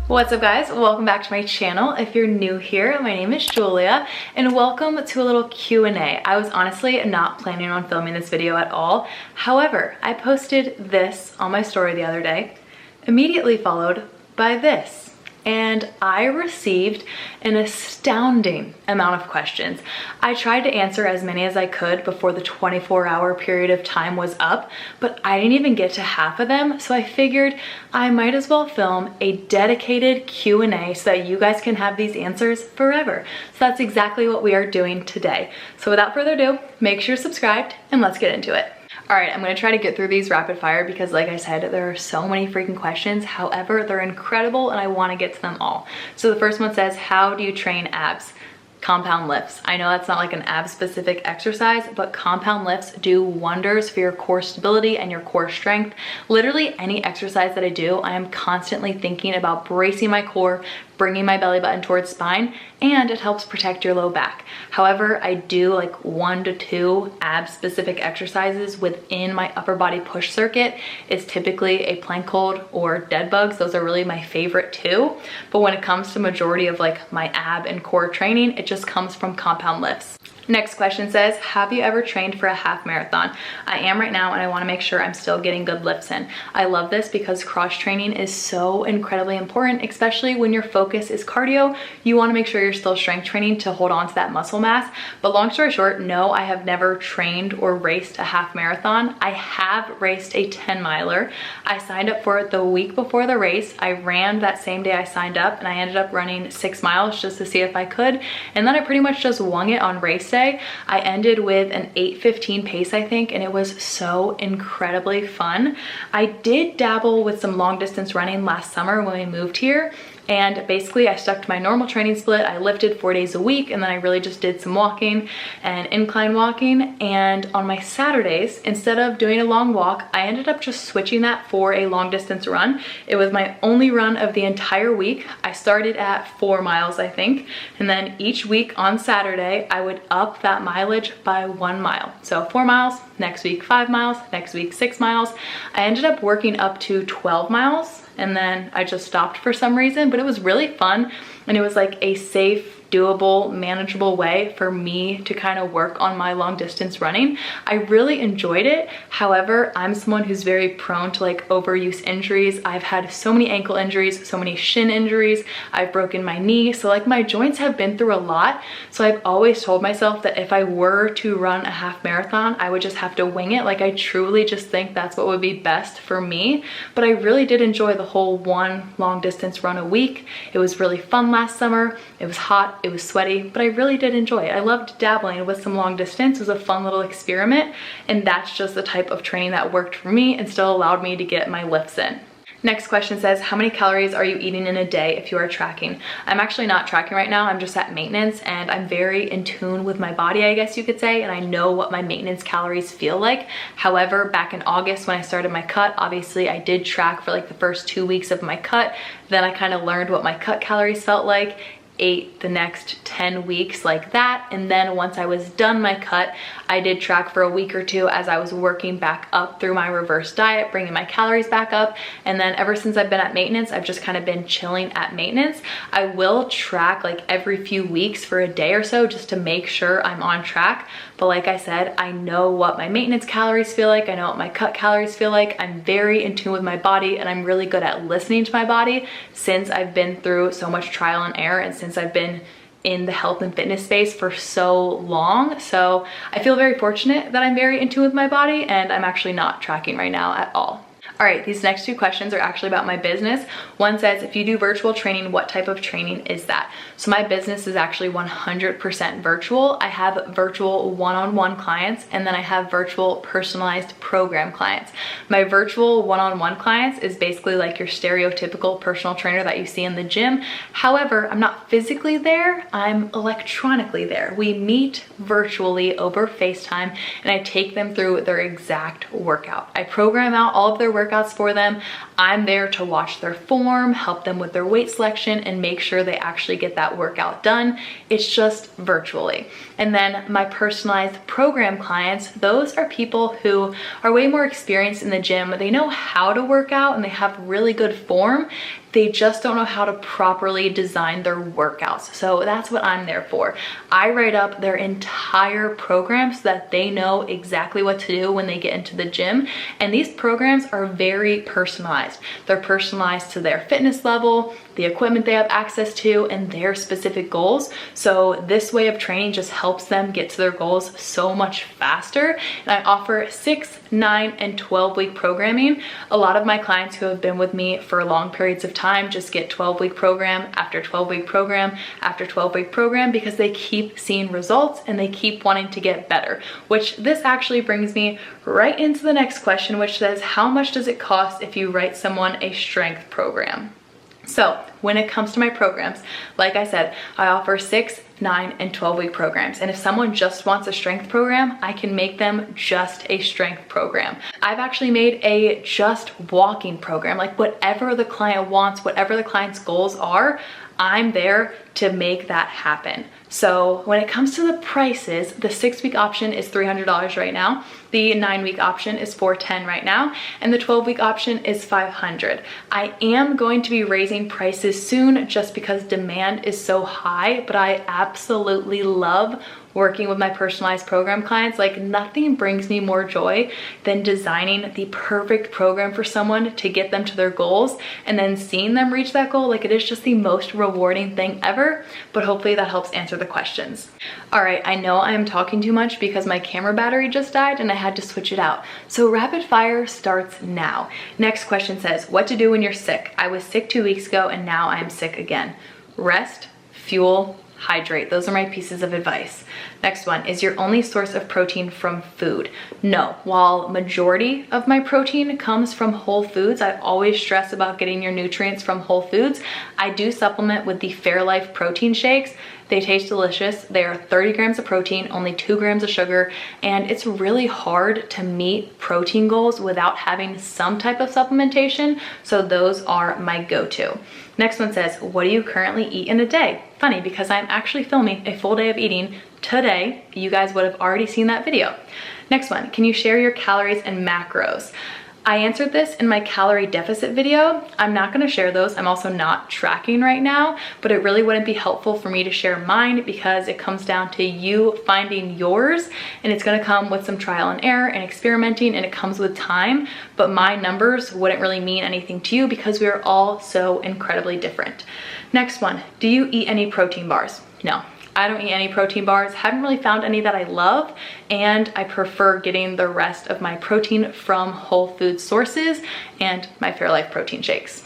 What's up guys? Welcome back to my channel. If you're new here, my name is Julia and welcome to a little Q&A. I was honestly not planning on filming this video at all. However, I posted this on my story the other day, immediately followed by this. And I received an astounding amount of questions. I tried to answer as many as I could before the 24-hour period of time was up, but I didn't even get to half of them, so I figured I might as well film a dedicated Q&A so that you guys can have these answers forever. So that's exactly what we are doing today. So without further ado, make sure you're subscribed and let's get into it. All right, I'm gonna try to get through these rapid fire because like I said, there are so many freaking questions. However, they're incredible and I wanna get to them all. So the first one says, how do you train abs? Compound lifts. I know that's not like an ab specific exercise, but compound lifts do wonders for your core stability and your core strength. Literally any exercise that I do, I am constantly thinking about bracing my core, bringing my belly button towards spine, and it helps protect your low back. However, I do like 1 to 2 ab specific exercises within my upper body push circuit. It's typically a plank hold or dead bugs. Those are really my favorite too. But when it comes to majority of like my ab and core training, it just comes from compound lifts. Next question says, have you ever trained for a half marathon? I am right now and I want to make sure I'm still getting good lifts in. I love this because cross training is so incredibly important, especially when your focus is cardio. You want to make sure you're still strength training to hold on to that muscle mass. But long story short, no, I have never trained or raced a half marathon. I have raced a 10 miler. I signed up for it the week before the race. I ran that same day I signed up and I ended up running 6 miles just to see if I could. And then I pretty much just wung it on race day. I ended with an 8:15 pace, I think, and it was so incredibly fun. I did dabble with some long distance running last summer when we moved here. And basically I stuck to my normal training split. I lifted 4 days a week and then I really just did some walking and incline walking. And on my Saturdays, instead of doing a long walk, I ended up just switching that for a long distance run. It was my only run of the entire week. I started at 4 miles, I think. And then each week on Saturday, I would up that mileage by 1 mile. So 4 miles, next week 5 miles, next week 6 miles. I ended up working up to 12 miles. And then I just stopped for some reason, but it was really fun. And it was like a safe, doable, manageable way for me to kind of work on my long distance running. I really enjoyed it. However, I'm someone who's very prone to like overuse injuries. I've had so many ankle injuries, so many shin injuries. I've broken my knee. So like my joints have been through a lot. So I've always told myself that if I were to run a half marathon, I would just have to wing it. Like I truly just think that's what would be best for me. But I really did enjoy the whole one long distance run a week. It was really fun last summer. It was hot. It was sweaty, but I really did enjoy it. I loved dabbling with some long distance. It was a fun little experiment, and that's just the type of training that worked for me and still allowed me to get my lifts in. Next question says, how many calories are you eating in a day if you are tracking? I'm actually not tracking right now. I'm just at maintenance and I'm very in tune with my body, I guess you could say, and I know what my maintenance calories feel like. However, back in August when I started my cut, obviously I did track for like the first 2 weeks of my cut. Then I kind of learned what my cut calories felt like, ate the next 10 weeks like that, and then once I was done my cut, I did track for a week or 2 as I was working back up through my reverse diet, bringing my calories back up. And then ever since I've been at maintenance, I've just kind of been chilling at maintenance. I will track like every few weeks for a day or so just to make sure I'm on track. But like I said, I know what my maintenance calories feel like. I know what my cut calories feel like. I'm very in tune with my body and I'm really good at listening to my body since I've been through so much trial and error and since I've been in the health and fitness space for so long. So I feel very fortunate that I'm very in tune with my body and I'm actually not tracking right now at all. All right, these next 2 questions are actually about my business. One says, if you do virtual training, what type of training is that? So my business is actually 100% virtual. I have virtual one-on-one clients, and then I have virtual personalized program clients. My virtual one-on-one clients is basically like your stereotypical personal trainer that you see in the gym. However, I'm not physically there, I'm electronically there. We meet virtually over FaceTime, and I take them through their exact workout. I program out all of their workouts for them. I'm there to watch their form, help them with their weight selection, and make sure they actually get that workout done. It's just virtually. And then my personalized program clients, those are people who are way more experienced in the gym. They know how to work out and they have really good form. They just don't know how to properly design their workouts. So that's what I'm there for. I write up their entire program so that they know exactly what to do when they get into the gym. And these programs are very personalized. They're personalized to their fitness level, the equipment they have access to, and their specific goals. So this way of training just helps them get to their goals so much faster. And I offer 6, 9, and 12-week programming. A lot of my clients who have been with me for long periods of time just get 12-week program after 12-week program after 12-week program because they keep seeing results and they keep wanting to get better, which this actually brings me right into the next question, which says, how much does it cost if you write someone a strength program? So when it comes to my programs, like I said, I offer 6, 9, and 12-week programs. And if someone just wants a strength program, I can make them just a strength program. I've actually made a just walking program, like whatever the client wants, whatever the client's goals are, I'm there to make that happen. So when it comes to the prices, the 6-week option is $300 right now. The 9-week option is $410 right now, and the 12-week option is $500. I am going to be raising prices soon just because demand is so high, but I absolutely love working with my personalized program clients. Like, nothing brings me more joy than designing the perfect program for someone to get them to their goals and then seeing them reach that goal. Like, it is just the most rewarding thing ever, but hopefully that helps answer the questions. All right, I know I'm talking too much because my camera battery just died and I had to switch it out. So rapid fire starts now. Next question says, what to do when you're sick? I was sick 2 weeks ago and now I'm sick again. Rest, fuel, hydrate. Those are my pieces of advice. Next one, is your only source of protein from food? No. While majority of my protein comes from whole foods, I always stress about getting your nutrients from whole foods. I do supplement with the Fairlife protein shakes. They taste delicious. They are 30 grams of protein, only 2 grams of sugar, and it's really hard to meet protein goals without having some type of supplementation, so those are my go-to. Next one says, what do you currently eat in a day? Funny, because I'm actually filming a full day of eating today. You guys would have already seen that video. Next one, can you share your calories and macros? I answered this in my calorie deficit video. I'm not gonna share those. I'm also not tracking right now, but it really wouldn't be helpful for me to share mine because it comes down to you finding yours, and it's gonna come with some trial and error and experimenting, and it comes with time, but my numbers wouldn't really mean anything to you because we are all so incredibly different. Next one, do you eat any protein bars? No. I don't eat any protein bars, haven't really found any that I love, and I prefer getting the rest of my protein from whole food sources and my Fairlife protein shakes.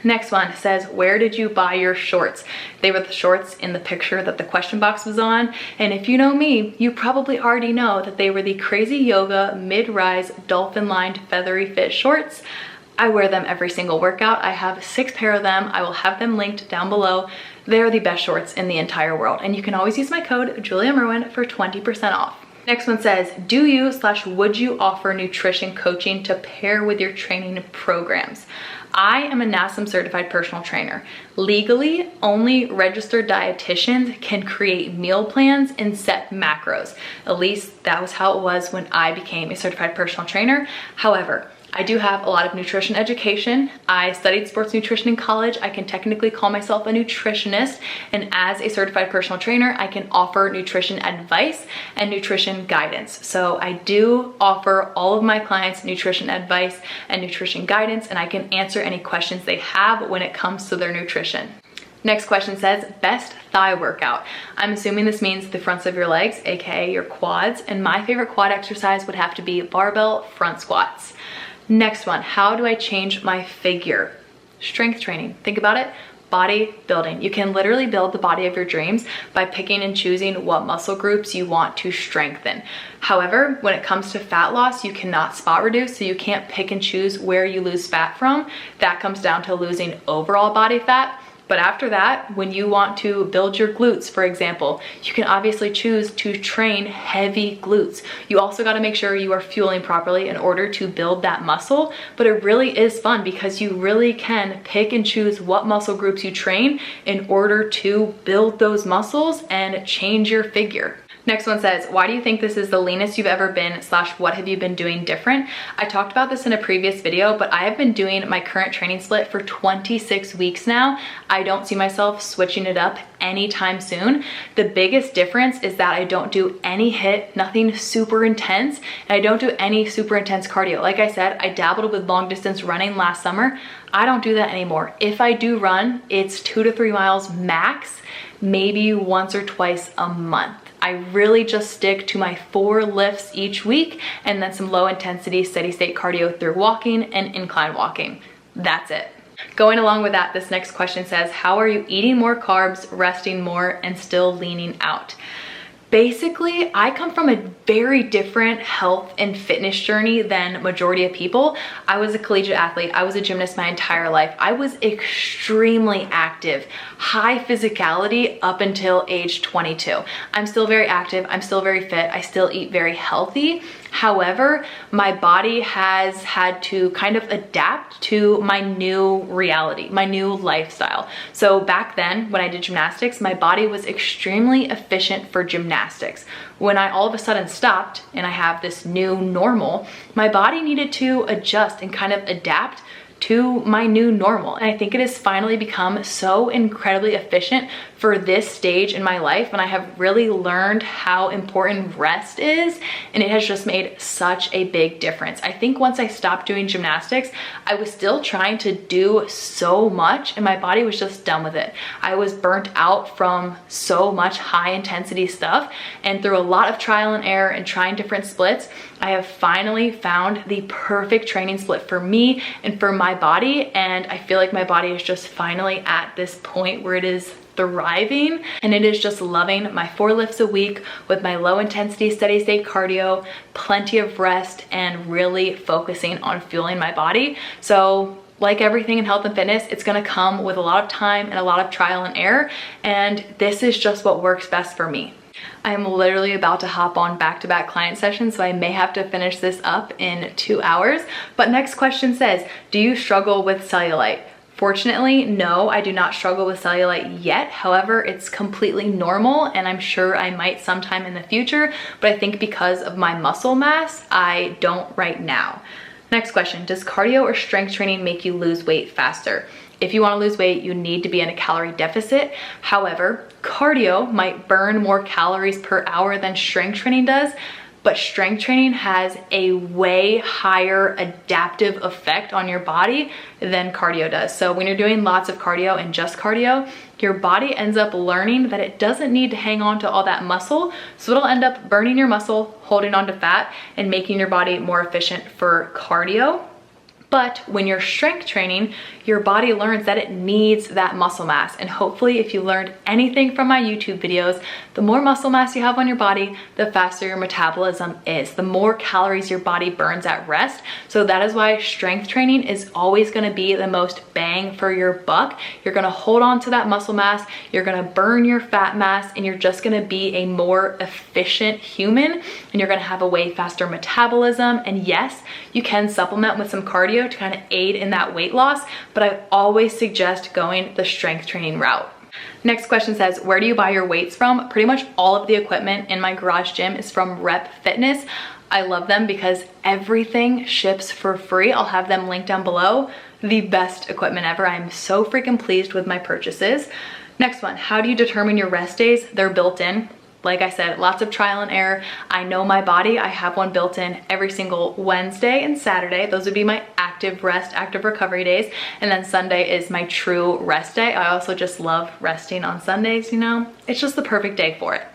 Next one says, where did you buy your shorts? They were the shorts in the picture that the question box was on, and if you know me, you probably already know that they were the Crazy Yoga mid-rise dolphin-lined feathery fit shorts. I wear them every single workout. I have 6 pair of them. I will have them linked down below. They're the best shorts in the entire world. And you can always use my code Julia Merwin for 20% off. Next one says, do you/would you offer nutrition coaching to pair with your training programs? I am a NASM certified personal trainer. Legally, only registered dietitians can create meal plans and set macros. At least that was how it was when I became a certified personal trainer. However, I do have a lot of nutrition education. I studied sports nutrition in college. I can technically call myself a nutritionist, and as a certified personal trainer, I can offer nutrition advice and nutrition guidance. So I do offer all of my clients nutrition advice and nutrition guidance, and I can answer any questions they have when it comes to their nutrition. Next question says, best thigh workout. I'm assuming this means the fronts of your legs, aka your quads, and my favorite quad exercise would have to be barbell front squats. Next one, how do I change my figure? Strength training. Think about it. Body building. You can literally build the body of your dreams by picking and choosing what muscle groups you want to strengthen. However, when it comes to fat loss, you cannot spot reduce, so you can't pick and choose where you lose fat from. That comes down to losing overall body fat. But after that, when you want to build your glutes, for example, you can obviously choose to train heavy glutes. You also got to make sure you are fueling properly in order to build that muscle. But it really is fun because you really can pick and choose what muscle groups you train in order to build those muscles and change your figure. Next one says, why do you think this is the leanest you've ever been / what have you been doing different? I talked about this in a previous video, but I have been doing my current training split for 26 weeks now. I don't see myself switching it up anytime soon. The biggest difference is that I don't do any HIIT, nothing super intense, and I don't do any super intense cardio. Like I said, I dabbled with long distance running last summer. I don't do that anymore. If I do run, it's 2 to 3 miles max, maybe once or twice a month. I really just stick to my 4 lifts each week and then some low intensity steady state cardio through walking and incline walking. That's it. Going along with that, this next question says, how are you eating more carbs, resting more, and still leaning out? Basically, I come from a very different health and fitness journey than majority of people. I was a collegiate athlete. I was a gymnast my entire life. I was extremely active, high physicality up until age 22. I'm still very active. I'm still very fit. I still eat very healthy. However, my body has had to kind of adapt to my new reality, my new lifestyle. So back then when I did gymnastics, my body was extremely efficient for gymnastics. When I all of a sudden stopped and I have this new normal, my body needed to adjust and kind of adapt to my new normal. And I think it has finally become so incredibly efficient for this stage in my life, and I have really learned how important rest is, and it has just made such a big difference. I think once I stopped doing gymnastics, I was still trying to do so much and my body was just done with it. I was burnt out from so much high intensity stuff, and through a lot of trial and error and trying different splits, I have finally found the perfect training split for me and for my body, and I feel like my body is just finally at this point where it is thriving, and it is just loving my 4 lifts a week with my low intensity steady state cardio, plenty of rest, and really focusing on fueling my body. So like everything in health and fitness, it's gonna come with a lot of time and a lot of trial and error, and this is just what works best for me. I'm literally about to hop on back-to-back client sessions, so I may have to finish this up in 2 hours. But next question says, do you struggle with cellulite? Fortunately, no, I do not struggle with cellulite yet. However, it's completely normal, and I'm sure I might sometime in the future, but I think because of my muscle mass, I don't right now. Next question, does cardio or strength training make you lose weight faster? If you want to lose weight, you need to be in a calorie deficit. However, cardio might burn more calories per hour than strength training does, but strength training has a way higher adaptive effect on your body than cardio does. So when you're doing lots of cardio and just cardio, your body ends up learning that it doesn't need to hang on to all that muscle. So it'll end up burning your muscle, holding on to fat, and making your body more efficient for cardio. But when you're strength training, your body learns that it needs that muscle mass. And hopefully, if you learned anything from my YouTube videos, the more muscle mass you have on your body, the faster your metabolism is, the more calories your body burns at rest. So that is why strength training is always gonna be the most bang for your buck. You're gonna hold on to that muscle mass, you're gonna burn your fat mass, and you're just gonna be a more efficient human, and you're gonna have a way faster metabolism. And yes, you can supplement with some cardio to kind of aid in that weight loss, but I always suggest going the strength training route. Next question says, where do you buy your weights from? Pretty much all of the equipment in my garage gym is from Rep Fitness. I love them because everything ships for free. I'll have them linked down below. The best equipment ever. I'm so freaking pleased with my purchases. Next one, how do you determine your rest days? They're built in. Like I said, lots of trial and error. I know my body. I have one built in every single Wednesday and Saturday. Those would be my active rest, active recovery days. And then Sunday is my true rest day. I also just love resting on Sundays, you know? It's just the perfect day for it.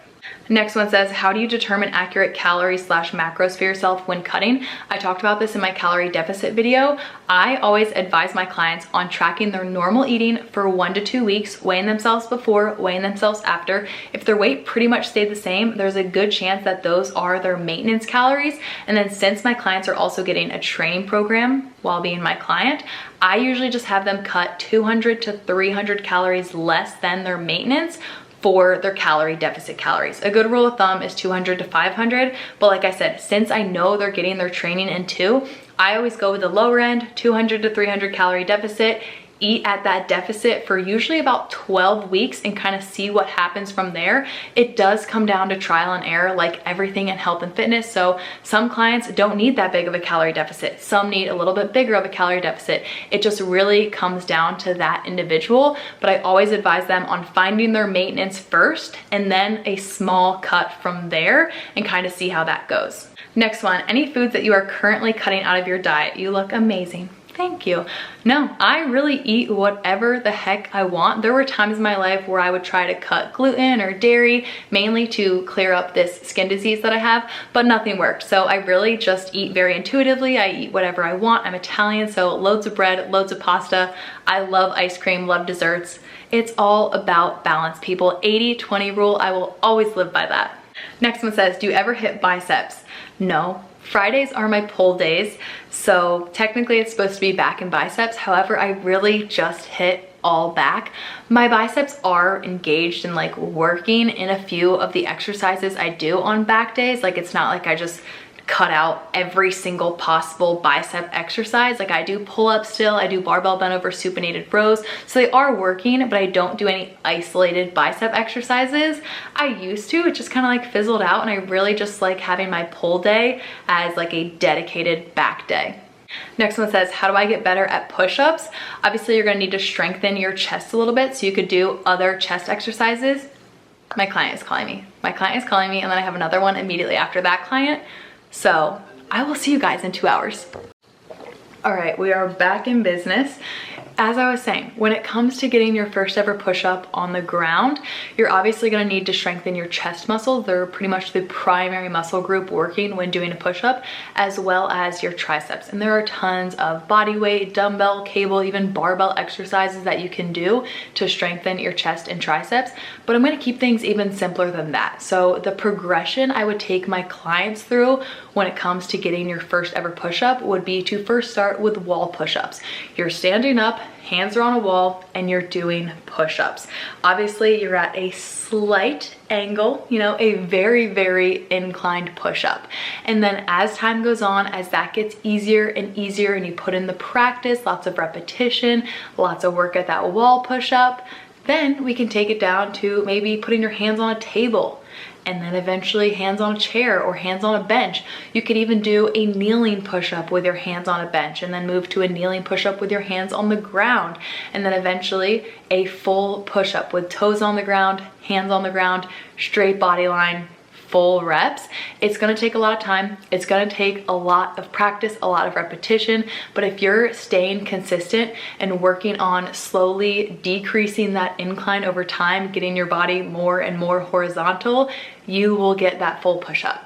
Next one says, how do you determine accurate calories / macros for yourself when cutting? I talked about this in my calorie deficit video. I always advise my clients on tracking their normal eating for 1 to 2 weeks, weighing themselves before, weighing themselves after. If their weight pretty much stayed the same, there's a good chance that those are their maintenance calories. And then since my clients are also getting a training program while being my client, I usually just have them cut 200 to 300 calories less than their maintenance for their calorie deficit calories. A good rule of thumb is 200 to 500, but like I said, since I know they're getting their training in too, I always go with the lower end, 200 to 300 calorie deficit, eat at that deficit for usually about 12 weeks and kind of see what happens from there. It does come down to trial and error, like everything in health and fitness. So some clients don't need that big of a calorie deficit. Some need a little bit bigger of a calorie deficit. It just really comes down to that individual. But I always advise them on finding their maintenance first and then a small cut from there and kind of see how that goes. Next one, any foods that you are currently cutting out of your diet? You look amazing. Thank you. No, I really eat whatever the heck I want. There were times in my life where I would try to cut gluten or dairy, mainly to clear up this skin disease that I have, but nothing worked. So I really just eat very intuitively. I eat whatever I want. I'm Italian, so loads of bread, loads of pasta. I love ice cream, love desserts. It's all about balance, people. 80-20 rule, I will always live by that. Next one says, do you ever hit biceps? No. Fridays are my pull days, so technically it's supposed to be back and biceps. However, I really just hit all back. My biceps are engaged in like working in a few of the exercises I do on back days. Like it's not like I just cut out every single possible bicep exercise. Like I do pull-ups still, I do barbell bent over supinated rows. So they are working, but I don't do any isolated bicep exercises. I used to, it just kind of like fizzled out, and I really just like having my pull day as like a dedicated back day. Next one says, how do I get better at push-ups? Obviously you're gonna need to strengthen your chest a little bit, so you could do other chest exercises. My client is calling me. My client is calling me, and then I have another one immediately after that client. So I will see you guys in 2 hours. All right, we are back in business. As I was saying, when it comes to getting your first ever push-up on the ground, you're obviously gonna need to strengthen your chest muscles. They're pretty much the primary muscle group working when doing a push-up, as well as your triceps. And there are tons of body weight, dumbbell, cable, even barbell exercises that you can do to strengthen your chest and triceps. But I'm gonna keep things even simpler than that. So the progression I would take my clients through when it comes to getting your first ever push-up would be to first start with wall push-ups. You're standing up, hands are on a wall, and you're doing push-ups. Obviously you're at a slight angle, you know, a very, very inclined push-up. And then as time goes on, as that gets easier and easier and you put in the practice, lots of repetition, lots of work at that wall push-up, then we can take it down to maybe putting your hands on a table, and then eventually hands on a chair or hands on a bench. You could even do a kneeling push-up with your hands on a bench, and then move to a kneeling push-up with your hands on the ground, and then eventually a full push-up with toes on the ground, hands on the ground, straight body line, full reps. It's gonna take a lot of time. It's gonna take a lot of practice, a lot of repetition, but if you're staying consistent and working on slowly decreasing that incline over time, getting your body more and more horizontal, you will get that full push-up.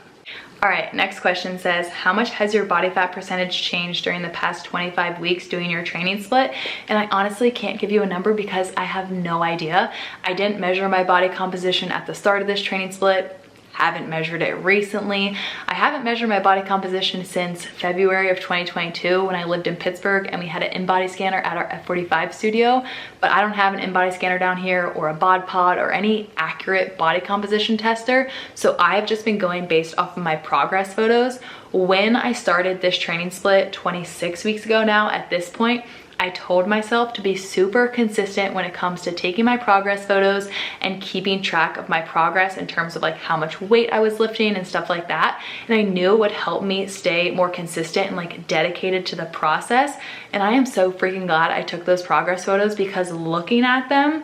All right, next question says, how much has your body fat percentage changed during the past 25 weeks doing your training split? And I honestly can't give you a number because I have no idea. I didn't measure my body composition at the start of this training split. Haven't measured it recently. I haven't measured my body composition since February of 2022 when I lived in Pittsburgh and we had an InBody scanner at our F45 studio, but I don't have an InBody scanner down here or a bod pod or any accurate body composition tester. So I've just been going based off of my progress photos. When I started this training split 26 weeks ago now, at this point, I told myself to be super consistent when it comes to taking my progress photos and keeping track of my progress in terms of like how much weight I was lifting and stuff like that. And I knew it would help me stay more consistent and like dedicated to the process. And I am so freaking glad I took those progress photos, because looking at them,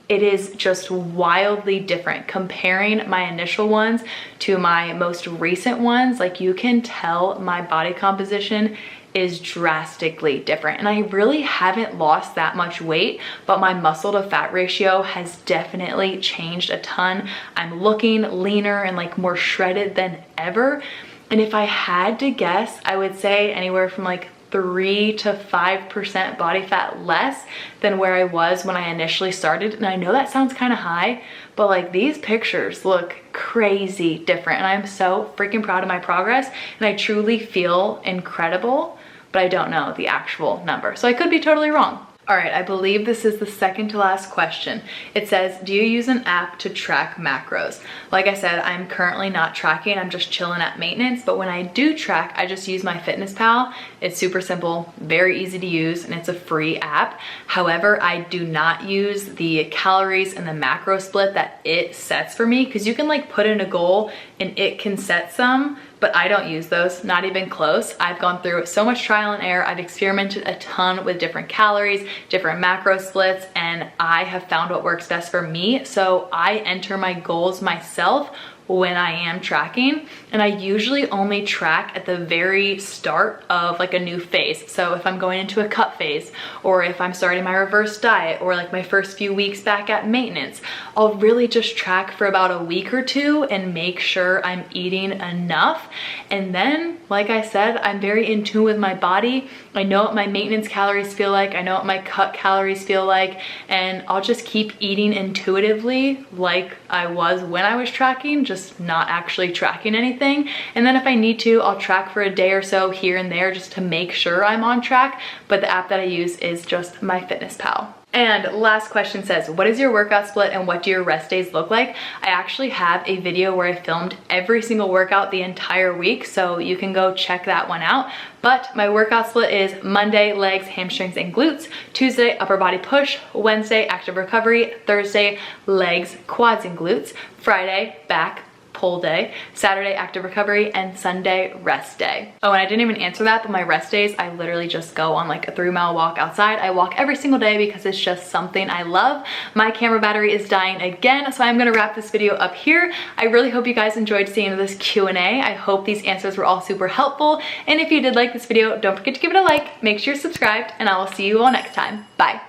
it is just wildly different. Comparing my initial ones to my most recent ones, like you can tell my body composition is drastically different. And I really haven't lost that much weight, but my muscle to fat ratio has definitely changed a ton. I'm looking leaner and like more shredded than ever. And if I had to guess, I would say anywhere from like 3 to 5% body fat less than where I was when I initially started. And I know that sounds kind of high, but like these pictures look crazy different. And I'm so freaking proud of my progress, and I truly feel incredible, but I don't know the actual number. So I could be totally wrong. All right, I believe this is the second to last question. It says, do you use an app to track macros? Like I said, I'm currently not tracking. I'm just chilling at maintenance. But when I do track, I just use MyFitnessPal. It's super simple, very easy to use, and it's a free app. However, I do not use the calories and the macro split that it sets for me, because you can like put in a goal and it can set some, but I don't use those, not even close. I've gone through so much trial and error. I've experimented a ton with different calories, different macro splits, and I have found what works best for me. So I enter my goals myself when I am tracking, and I usually only track at the very start of like a new phase. So if I'm going into a cut phase, or if I'm starting my reverse diet, or like my first few weeks back at maintenance, I'll really just track for about a week or two and make sure I'm eating enough. And then, like I said, I'm very in tune with my body. I know what my maintenance calories feel like, I know what my cut calories feel like, and I'll just keep eating intuitively like I was when I was tracking, just not actually tracking anything. And then if I need to, I'll track for a day or so here and there just to make sure I'm on track. But the app that I use is just MyFitnessPal. And last question says, what is your workout split and what do your rest days look like? I actually have a video where I filmed every single workout the entire week, so you can go check that one out. But my workout split is Monday, legs, hamstrings, and glutes. Tuesday, upper body push. Wednesday, active recovery. Thursday, legs, quads, and glutes. Friday, back, pull day. Saturday, active recovery, and Sunday, rest day. Oh, and I didn't even answer that, but my rest days, I literally just go on like a 3-mile walk outside. I walk every single day because it's just something I love. My camera battery is dying again, so I'm gonna wrap this video up here. I really hope you guys enjoyed seeing this Q&A. I hope these answers were all super helpful. And if you did like this video, don't forget to give it a like, make sure you're subscribed, and I will see you all next time. Bye.